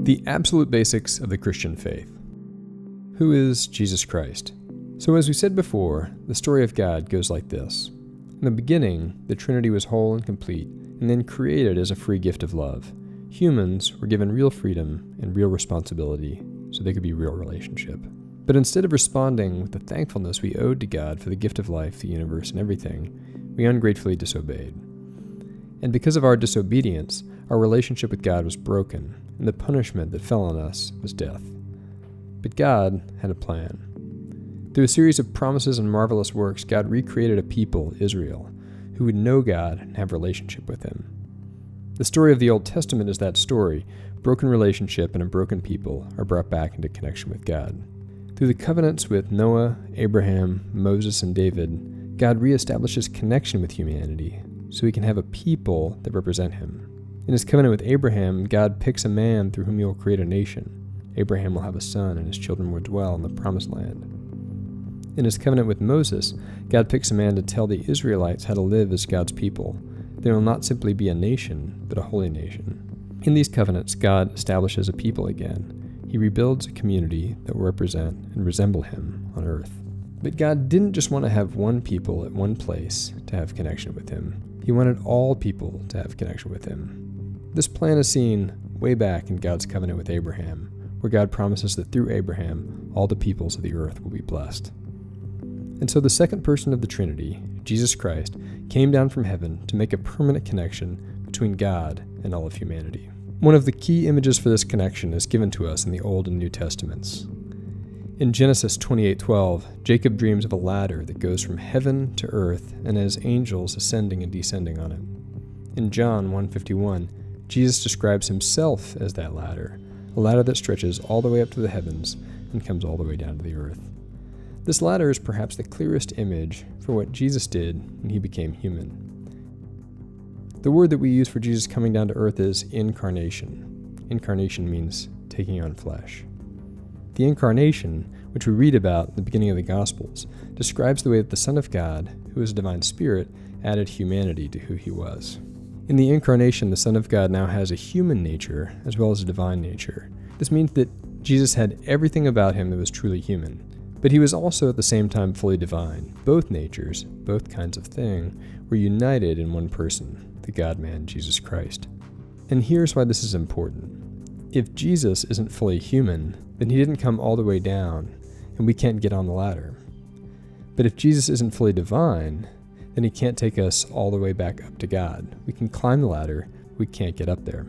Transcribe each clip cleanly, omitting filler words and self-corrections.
The absolute basics of the Christian faith. Who is Jesus Christ? So as we said before, the story of God goes like this. In the beginning, the Trinity was whole and complete, and then created as a free gift of love. Humans were given real freedom and real responsibility, so they could be real relationship. But instead of responding with the thankfulness we owed to God for the gift of life, the universe, and everything, we ungratefully disobeyed. And because of our disobedience, our relationship with God was broken, and the punishment that fell on us was death. But God had a plan. Through a series of promises and marvelous works, God recreated a people, Israel, who would know God and have a relationship with Him. The story of the Old Testament is that story. Broken relationship and a broken people are brought back into connection with God. Through the covenants with Noah, Abraham, Moses, and David, God reestablishes connection with humanity so He can have a people that represent Him. In His covenant with Abraham, God picks a man through whom He will create a nation. Abraham will have a son, and his children will dwell in the promised land. In His covenant with Moses, God picks a man to tell the Israelites how to live as God's people. They will not simply be a nation, but a holy nation. In these covenants, God establishes a people again. He rebuilds a community that will represent and resemble Him on earth. But God didn't just want to have one people at one place to have connection with Him. He wanted all people to have connection with Him. This plan is seen way back in God's covenant with Abraham, where God promises that through Abraham, all the peoples of the earth will be blessed. And so the second person of the Trinity, Jesus Christ, came down from heaven to make a permanent connection between God and all of humanity. One of the key images for this connection is given to us in the Old and New Testaments. In Genesis 28:12, Jacob dreams of a ladder that goes from heaven to earth and has angels ascending and descending on it. In John 1:51, Jesus describes Himself as that ladder, a ladder that stretches all the way up to the heavens and comes all the way down to the earth. This ladder is perhaps the clearest image for what Jesus did when He became human. The word that we use for Jesus coming down to earth is incarnation. Incarnation means taking on flesh. The incarnation, which we read about in the beginning of the Gospels, describes the way that the Son of God, who is a divine spirit, added humanity to who He was. In the incarnation, the Son of God now has a human nature as well as a divine nature. This means that Jesus had everything about Him that was truly human, but He was also at the same time fully divine. Both natures, both kinds of thing, were united in one person, the God-man, Jesus Christ. And here's why this is important. If Jesus isn't fully human, then He didn't come all the way down, and we can't get on the ladder. But if Jesus isn't fully divine, then He can't take us all the way back up to God. We can climb the ladder, we can't get up there.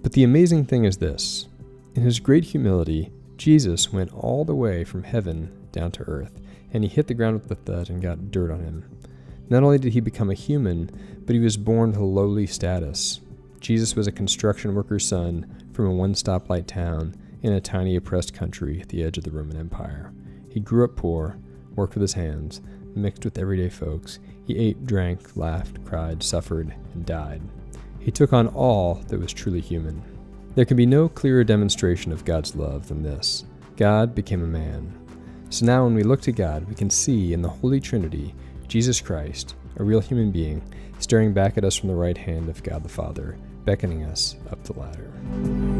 But the amazing thing is this. In His great humility, Jesus went all the way from heaven down to earth, and He hit the ground with a thud and got dirt on Him. Not only did He become a human, but He was born with a lowly status. Jesus was a construction worker's son from a one-stoplight town in a tiny oppressed country at the edge of the Roman Empire. He grew up poor, worked with His hands, mixed with everyday folks. He ate, drank, laughed, cried, suffered, and died. He took on all that was truly human. There can be no clearer demonstration of God's love than this. God became a man. So now when we look to God, we can see in the Holy Trinity Jesus Christ, a real human being, staring back at us from the right hand of God the Father, beckoning us up the ladder.